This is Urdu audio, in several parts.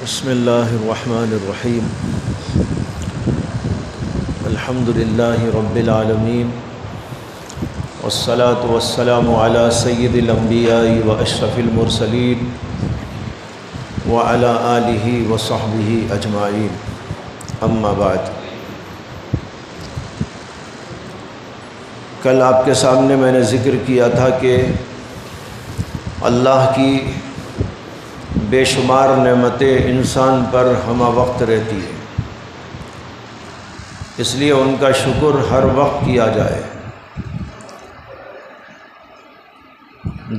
بسم اللہ الرحمن الرحیم الحمد للہ رب العالمین والصلاة والسلام علی سید الانبیاء واشرف المرسلین وعلی آلہ وصحبہ اجمعین اما بعد۔ کل آپ کے سامنے میں نے ذکر کیا تھا کہ اللہ کی بے شمار نعمتیں انسان پر ہمہ وقت رہتی ہے، اس لیے ان کا شکر ہر وقت کیا جائے۔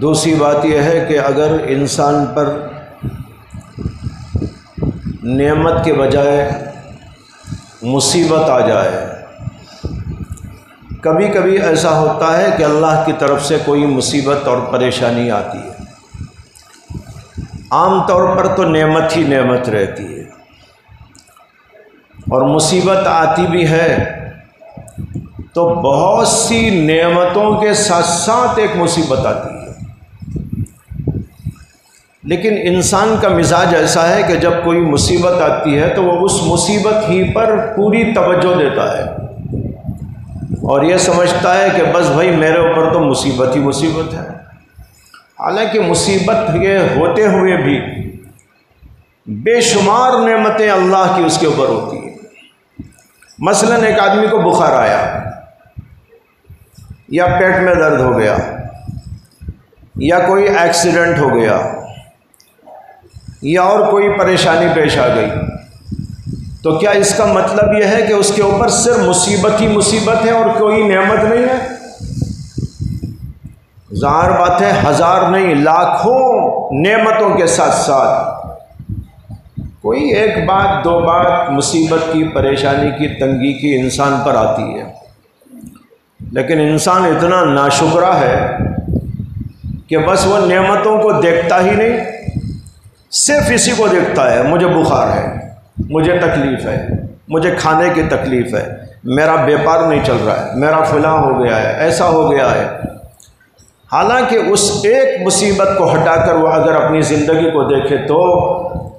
دوسری بات یہ ہے کہ اگر انسان پر نعمت کے بجائے مصیبت آ جائے، کبھی کبھی ایسا ہوتا ہے کہ اللہ کی طرف سے کوئی مصیبت اور پریشانی آتی ہے، عام طور پر تو نعمت ہی نعمت رہتی ہے، اور مصیبت آتی بھی ہے تو بہت سی نعمتوں کے ساتھ ساتھ ایک مصیبت آتی ہے۔ لیکن انسان کا مزاج ایسا ہے کہ جب کوئی مصیبت آتی ہے تو وہ اس مصیبت ہی پر پوری توجہ دیتا ہے اور یہ سمجھتا ہے کہ بس بھائی میرے اوپر تو مصیبت ہی مصیبت ہے، حالانکہ مصیبت یہ ہوتے ہوئے بھی بے شمار نعمتیں اللہ کی اس کے اوپر ہوتی ہیں۔ مثلا ایک آدمی کو بخار آیا، یا پیٹ میں درد ہو گیا، یا کوئی ایکسیڈنٹ ہو گیا، یا اور کوئی پریشانی پیش آ گئی، تو کیا اس کا مطلب یہ ہے کہ اس کے اوپر صرف مصیبت ہی مصیبت ہے اور کوئی نعمت نہیں ہے؟ ظاہر بات ہے، ہزار نہیں لاکھوں نعمتوں کے ساتھ ساتھ کوئی ایک بات دو بات مصیبت کی، پریشانی کی، تنگی کی انسان پر آتی ہے، لیکن انسان اتنا ناشکرا ہے کہ بس وہ نعمتوں کو دیکھتا ہی نہیں، صرف اسی کو دیکھتا ہے، مجھے بخار ہے، مجھے تکلیف ہے، مجھے کھانے کی تکلیف ہے، میرا بیپار نہیں چل رہا ہے، میرا فلاں ہو گیا ہے، ایسا ہو گیا ہے۔ حالانکہ اس ایک مصیبت کو ہٹا کر وہ اگر اپنی زندگی کو دیکھے تو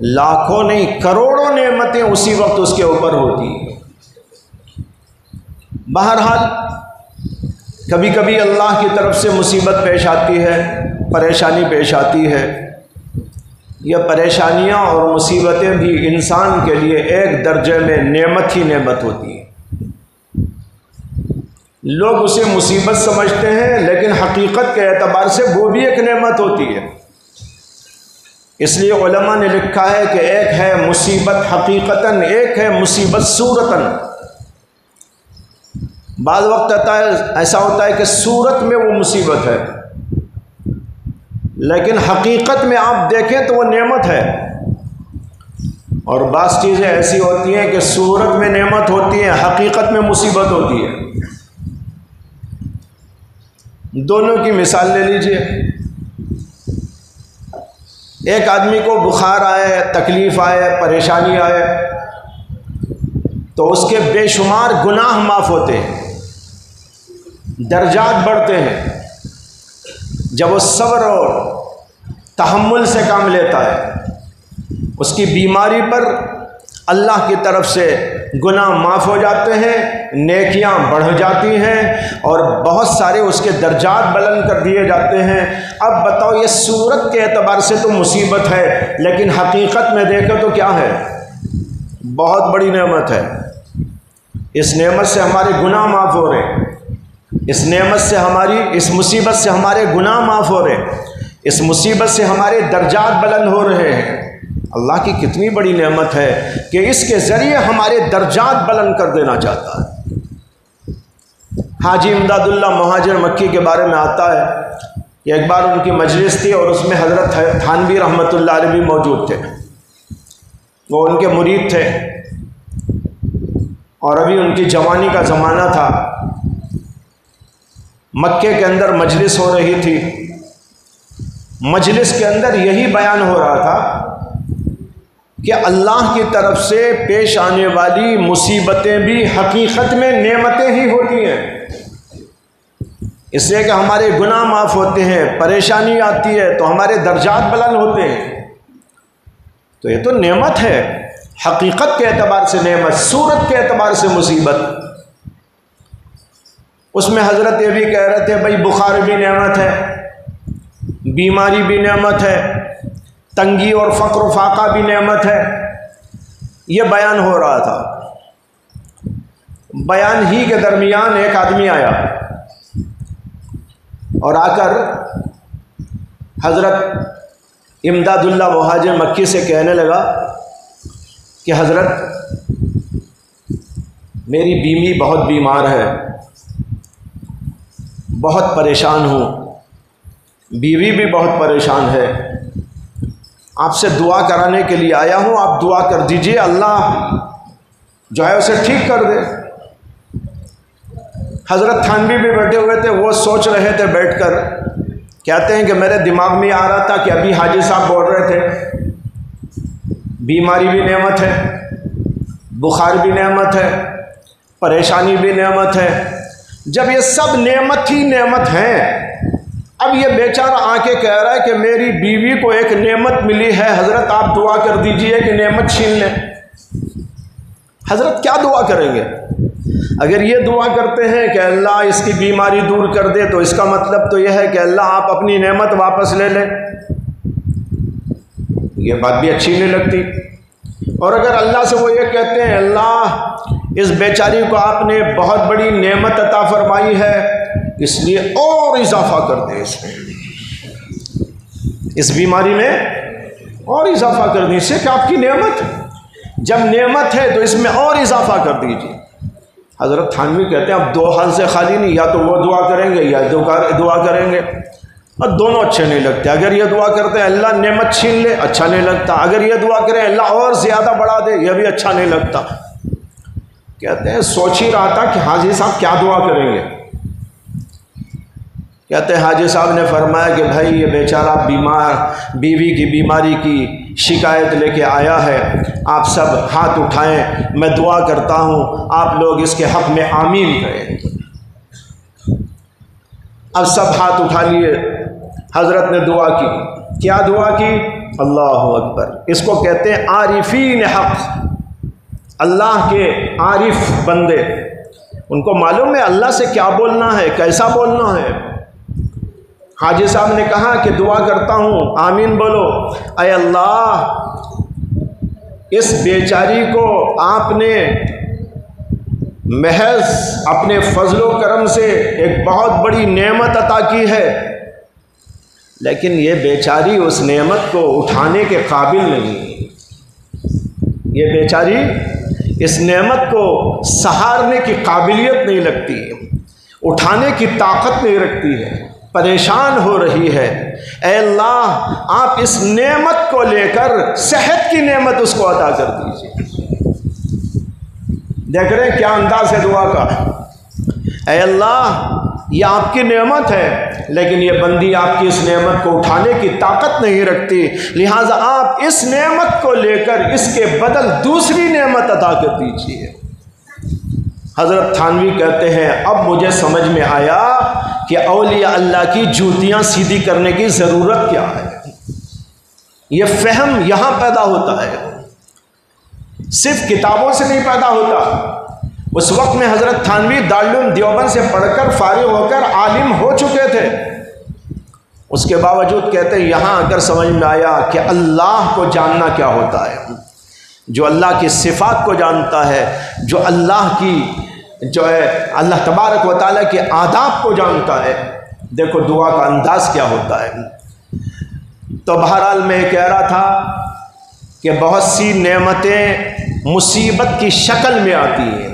لاکھوں نہیں کروڑوں نعمتیں اسی وقت اس کے اوپر ہوتی ہیں۔ بہرحال کبھی کبھی اللہ کی طرف سے مصیبت پیش آتی ہے، پریشانی پیش آتی ہے۔ یہ پریشانیاں اور مصیبتیں بھی انسان کے لیے ایک درجے میں نعمت ہی نعمت ہوتی ہیں۔ لوگ اسے مصیبت سمجھتے ہیں، لیکن حقیقت کے اعتبار سے وہ بھی ایک نعمت ہوتی ہے۔ اس لیے علماء نے لکھا ہے کہ ایک ہے مصیبت حقیقتاً، ایک ہے مصیبت صورتاً۔ بعض وقت ایسا ہوتا ہے کہ صورت میں وہ مصیبت ہے، لیکن حقیقت میں آپ دیکھیں تو وہ نعمت ہے۔ اور بعض چیزیں ایسی ہوتی ہیں کہ صورت میں نعمت ہوتی ہیں، حقیقت میں مصیبت ہوتی ہے۔ دونوں کی مثال لے لیجئے۔ ایک آدمی کو بخار آئے، تکلیف آئے، پریشانی آئے تو اس کے بے شمار گناہ معاف ہوتے ہیں، درجات بڑھتے ہیں جب وہ صبر اور تحمل سے کام لیتا ہے۔ اس کی بیماری پر اللہ کی طرف سے گناہ معاف ہو جاتے ہیں، نیکیاں بڑھ جاتی ہیں، اور بہت سارے اس کے درجات بلند کر دیے جاتے ہیں۔ اب بتاؤ، یہ صورت کے اعتبار سے تو مصیبت ہے، لیکن حقیقت میں دیکھو تو کیا ہے؟ بہت بڑی نعمت ہے۔ اس نعمت سے ہمارے گناہ معاف ہو رہے، اس نعمت سے اس مصیبت سے ہمارے گناہ معاف ہو رہے، اس مصیبت سے ہمارے درجات بلند ہو رہے ہیں۔ اللہ کی کتنی بڑی نعمت ہے کہ اس کے ذریعے ہمارے درجات بلند کر دینا چاہتا ہے۔ حاجی امداد اللہ مہاجر مکی کے بارے میں آتا ہے کہ ایک بار ان کی مجلس تھی اور اس میں حضرت تھانوی رحمۃ اللہ علیہ بھی موجود تھے۔ وہ ان کے مرید تھے اور ابھی ان کی جوانی کا زمانہ تھا۔ مکے کے اندر مجلس ہو رہی تھی، مجلس کے اندر یہی بیان ہو رہا تھا کہ اللہ کی طرف سے پیش آنے والی مصیبتیں بھی حقیقت میں نعمتیں ہی ہوتی ہیں، اس لیے کہ ہمارے گناہ معاف ہوتے ہیں، پریشانی آتی ہے تو ہمارے درجات بلند ہوتے ہیں۔ تو یہ تو نعمت ہے، حقیقت کے اعتبار سے نعمت، صورت کے اعتبار سے مصیبت۔ اس میں حضرت یہ بھی کہہ رہے تھے بھائی بخار بھی نعمت ہے، بیماری بھی نعمت ہے، تنگی اور فقر و فاقہ بھی نعمت ہے۔ یہ بیان ہو رہا تھا، بیان ہی کے درمیان ایک آدمی آیا اور آ کر حضرت امداد اللہ مہاجر مکی سے کہنے لگا کہ حضرت میری بیوی بہت بیمار ہے، بہت پریشان ہوں، بیوی بھی بہت پریشان ہے، آپ سے دعا کرانے کے لیے آیا ہوں، آپ دعا کر دیجئے اللہ جو ہے اسے ٹھیک کر دے۔ حضرت تھانوی بھی بیٹھے ہوئے تھے، وہ سوچ رہے تھے بیٹھ کر، کہتے ہیں کہ میرے دماغ میں آ رہا تھا کہ ابھی حاجی صاحب بول رہے تھے بیماری بھی نعمت ہے، بخار بھی نعمت ہے، پریشانی بھی نعمت ہے۔ جب یہ سب نعمت ہی نعمت ہیں، اب یہ بیچارہ آ کے کہہ رہا ہے کہ میری بیوی کو ایک نعمت ملی ہے، حضرت آپ دعا کر دیجئے کہ نعمت چھین لیں۔ حضرت کیا دعا کریں گے؟ اگر یہ دعا کرتے ہیں کہ اللہ اس کی بیماری دور کر دے تو اس کا مطلب تو یہ ہے کہ اللہ آپ اپنی نعمت واپس لے لیں، یہ بات بھی اچھی نہیں لگتی۔ اور اگر اللہ سے وہ یہ کہتے ہیں اللہ اس بیچاری کو آپ نے بہت بڑی نعمت عطا فرمائی ہے، اس لیے اور اضافہ کر دے، اس بیماری میں اور اضافہ کر دیں، اس سے کہ آپ کی نعمت جب نعمت ہے تو اس میں اور اضافہ کر دیجیے۔ حضرت تھانوی کہتے ہیں اب دو حال سے خالی نہیں، یا تو وہ دعا کریں گے یا دعا کریں گے، اور دونوں اچھے نہیں لگتے۔ اگر یہ دعا کرتے ہیں اللہ نعمت چھین لے، اچھا نہیں لگتا۔ اگر یہ دعا کریں اللہ اور زیادہ بڑھا دے، یہ بھی اچھا نہیں لگتا۔ کہتے ہیں سوچ ہی رہا تھا کہ حاجی صاحب کیا دعا کریں گے۔ کہتے ہیں حاجی صاحب نے فرمایا کہ بھائی یہ بیچارہ بیمار، بیوی کی بیماری کی شکایت لے کے آیا ہے، آپ سب ہاتھ اٹھائیں، میں دعا کرتا ہوں، آپ لوگ اس کے حق میں آمین کہیں۔ اب سب ہاتھ اٹھا لیے، حضرت نے دعا کی۔ کیا دعا کی؟ اللہ اکبر۔ اس کو کہتے ہیں عارفین حق، اللہ کے عارف بندے، ان کو معلوم ہے اللہ سے کیا بولنا ہے، کیسا بولنا ہے۔ حاجی صاحب نے کہا کہ دعا کرتا ہوں، آمین بولو۔ اے اللہ اس بیچاری کو آپ نے محض اپنے فضل و کرم سے ایک بہت بڑی نعمت عطا کی ہے، لیکن یہ بیچاری اس نعمت کو اٹھانے کے قابل نہیں، یہ بیچاری اس نعمت کو سہارنے کی قابلیت نہیں لگتی، اٹھانے کی طاقت نہیں رکھتی ہے، پریشان ہو رہی ہے۔ اے اللہ آپ اس نعمت کو لے کر صحت کی نعمت اس کو عطا کر دیجیے۔ دیکھ رہے ہیں کیا انداز ہے دعا کا۔ اے اللہ یہ آپ کی نعمت ہے، لیکن یہ بندی آپ کی اس نعمت کو اٹھانے کی طاقت نہیں رکھتی، لہٰذا آپ اس نعمت کو لے کر اس کے بدل دوسری نعمت عطا کر دیجیے۔ حضرت تھانوی کہتے ہیں اب مجھے سمجھ میں آیا کہ اولیاء اللہ کی جوتیاں سیدھی کرنے کی ضرورت کیا ہے۔ یہ فہم یہاں پیدا ہوتا ہے، صرف کتابوں سے نہیں پیدا ہوتا۔ اس وقت میں حضرت تھانوی دارالعلوم دیوبند سے پڑھ کر فارغ ہو کر عالم ہو چکے تھے، اس کے باوجود کہتے ہیں یہاں آ کر سمجھ میں آیا کہ اللہ کو جاننا کیا ہوتا ہے۔ جو اللہ کی صفات کو جانتا ہے، جو اللہ کی جو ہے اللہ تبارک و تعالیٰ کے آداب کو جانتا ہے، دیکھو دعا کا انداز کیا ہوتا ہے۔ تو بہرحال میں کہہ رہا تھا کہ بہت سی نعمتیں مصیبت کی شکل میں آتی ہیں،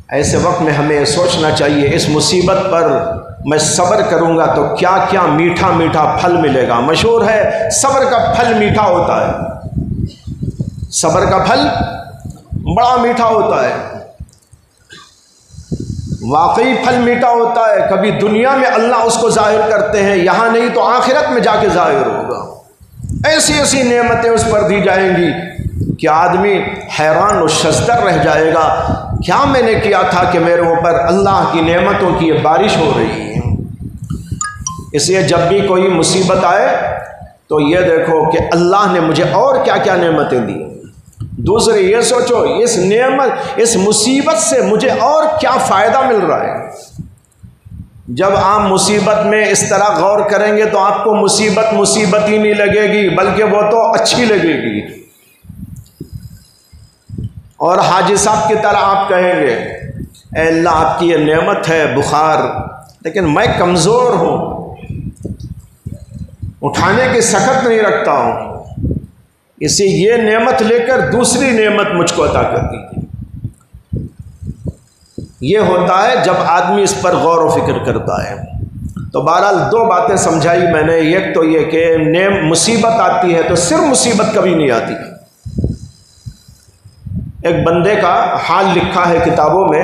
ایسے وقت میں ہمیں سوچنا چاہیے اس مصیبت پر میں صبر کروں گا تو کیا کیا میٹھا میٹھا پھل ملے گا۔ مشہور ہے صبر کا پھل میٹھا ہوتا ہے، صبر کا پھل بڑا میٹھا ہوتا ہے، واقعی پھل میٹھا ہوتا ہے۔ کبھی دنیا میں اللہ اس کو ظاہر کرتے ہیں، یہاں نہیں تو آخرت میں جا کے ظاہر ہوگا۔ ایسی ایسی نعمتیں اس پر دی جائیں گی کہ آدمی حیران و شزدر رہ جائے گا، کیا میں نے کیا تھا کہ میرے اوپر اللہ کی نعمتوں کی یہ بارش ہو رہی ہے۔ اس لیے جب بھی کوئی مصیبت آئے تو یہ دیکھو کہ اللہ نے مجھے اور کیا کیا نعمتیں دی. دوسرے یہ سوچو اس نعمت اس مصیبت سے مجھے اور کیا فائدہ مل رہا ہے. جب آپ مصیبت میں اس طرح غور کریں گے تو آپ کو مصیبت مصیبت ہی نہیں لگے گی بلکہ وہ تو اچھی لگے گی. اور حاجی صاحب کی طرح آپ کہیں گے اے اللہ آپ کی یہ نعمت ہے بخار، لیکن میں کمزور ہوں، اٹھانے کی سخت نہیں رکھتا ہوں، اسی یہ نعمت لے کر دوسری نعمت مجھ کو عطا کر دیجیے. یہ ہوتا ہے جب آدمی اس پر غور و فکر کرتا ہے. تو بہرحال دو باتیں سمجھائی میں نے. ایک تو یہ کہ مصیبت آتی ہے تو صرف مصیبت کبھی نہیں آتی. ایک بندے کا حال لکھا ہے کتابوں میں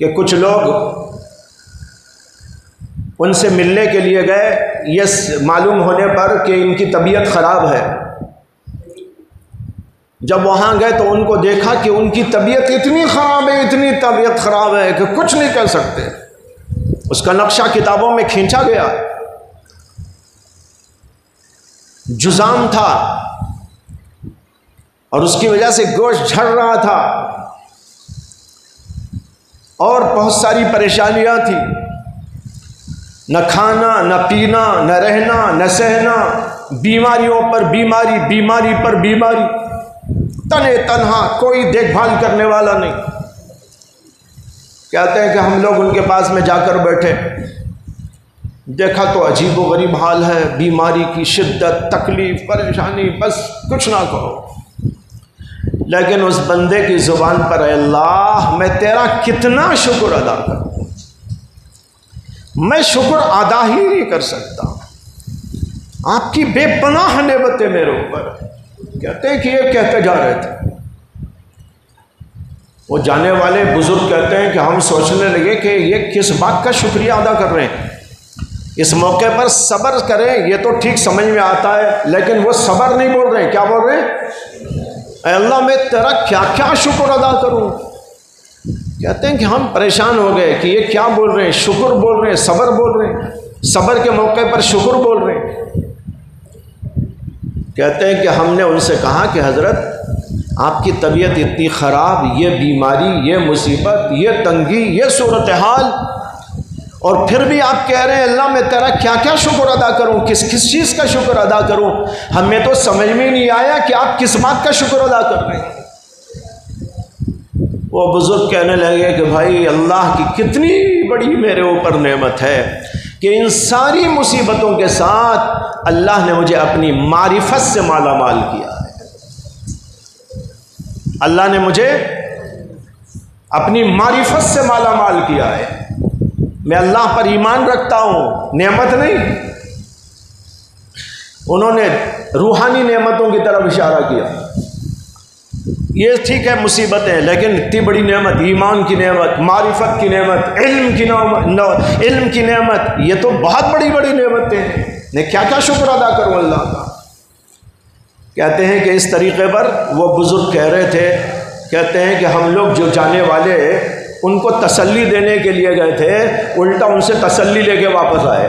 کہ کچھ لوگ ان سے ملنے کے لیے گئے، یہ معلوم ہونے پر کہ ان کی طبیعت خراب ہے. جب وہاں گئے تو ان کو دیکھا کہ ان کی طبیعت اتنی خراب ہے، اتنی طبیعت خراب ہے کہ کچھ نہیں کر سکتے. اس کا نقشہ کتابوں میں کھینچا گیا. جذام تھا اور اس کی وجہ سے گوشت جھڑ رہا تھا اور بہت ساری پریشانیاں تھیں. نہ کھانا، نہ پینا، نہ رہنا، نہ سہنا، بیماریوں پر بیماری، بیماری پر بیماری، تنے تنہا، کوئی دیکھ بھال کرنے والا نہیں. کہتے ہیں کہ ہم لوگ ان کے پاس میں جا کر بیٹھے، دیکھا تو عجیب و غریب حال ہے، بیماری کی شدت، تکلیف، پریشانی، بس کچھ نہ کہو. لیکن اس بندے کی زبان پر اے اللہ میں تیرا کتنا شکر ادا کروں، میں شکر ادا ہی نہیں کر سکتا. آپ کی بے پناہ نعمتیں میرے اوپر. کہتے ہیں کہ یہ کہتے جا رہے تھے، وہ جانے والے بزرگ کہتے ہیں کہ ہم سوچنے لگے کہ یہ کس بات کا شکریہ ادا کر رہے ہیں. اس موقع پر صبر کریں یہ تو ٹھیک سمجھ میں آتا ہے، لیکن وہ صبر نہیں بول رہے ہیں. کیا بول رہے ہیں؟ اے اللہ میں تیرا کیا کیا شکر ادا کروں. کہتے ہیں کہ ہم پریشان ہو گئے کہ یہ کیا بول رہے ہیں، شکر بول رہے ہیں، صبر بول رہے ہیں، صبر کے موقع پر شکر بول رہے ہیں. کہتے ہیں کہ ہم نے ان سے کہا کہ حضرت آپ کی طبیعت اتنی خراب، یہ بیماری، یہ مصیبت، یہ تنگی، یہ صورتحال، اور پھر بھی آپ کہہ رہے ہیں اللہ میں تیرا کیا کیا شکر ادا کروں، کس کس چیز کا شکر ادا کروں. ہمیں تو سمجھ میں نہیں آیا کہ آپ کس بات کا شکر ادا کر رہے ہیں. وہ بزرگ کہنے لگے کہ بھائی اللہ کی کتنی بڑی میرے اوپر نعمت ہے کہ ان ساری مصیبتوں کے ساتھ اللہ نے مجھے اپنی معرفت سے مالا مال کیا ہے. اللہ نے مجھے اپنی معرفت سے مالا مال کیا ہے. میں اللہ پر ایمان رکھتا ہوں، نعمت نہیں. انہوں نے روحانی نعمتوں کی طرف اشارہ کیا. یہ ٹھیک ہے مصیبتیں، لیکن اتنی بڑی نعمت، ایمان کی نعمت، معرفت کی نعمت، علم کی نعمت، یہ تو بہت بڑی بڑی نعمتیں ہیں. میں کیا کیا شکر ادا کروں اللہ کا. کہتے ہیں کہ اس طریقے پر وہ بزرگ کہہ رہے تھے. کہتے ہیں کہ ہم لوگ جو جانے والے ان کو تسلی دینے کے لیے گئے تھے، الٹا ان سے تسلی لے کے واپس آئے.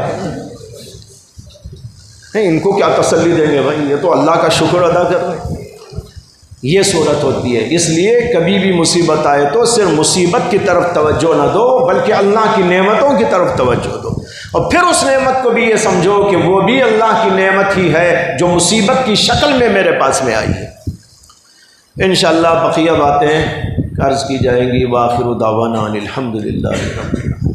نہیں ان کو کیا تسلی دیں گے بھائی، یہ تو اللہ کا شکر ادا کر رہے ہیں. یہ صورت ہوتی ہے. اس لیے کبھی بھی مصیبت آئے تو صرف مصیبت کی طرف توجہ نہ دو بلکہ اللہ کی نعمتوں کی طرف توجہ دو، اور پھر اس نعمت کو بھی یہ سمجھو کہ وہ بھی اللہ کی نعمت ہی ہے جو مصیبت کی شکل میں میرے پاس میں آئی ہے. انشاءاللہ بقیہ باتیں عرض کی جائیں گی. وآخر دعوانا الحمدللہ رب العالمین.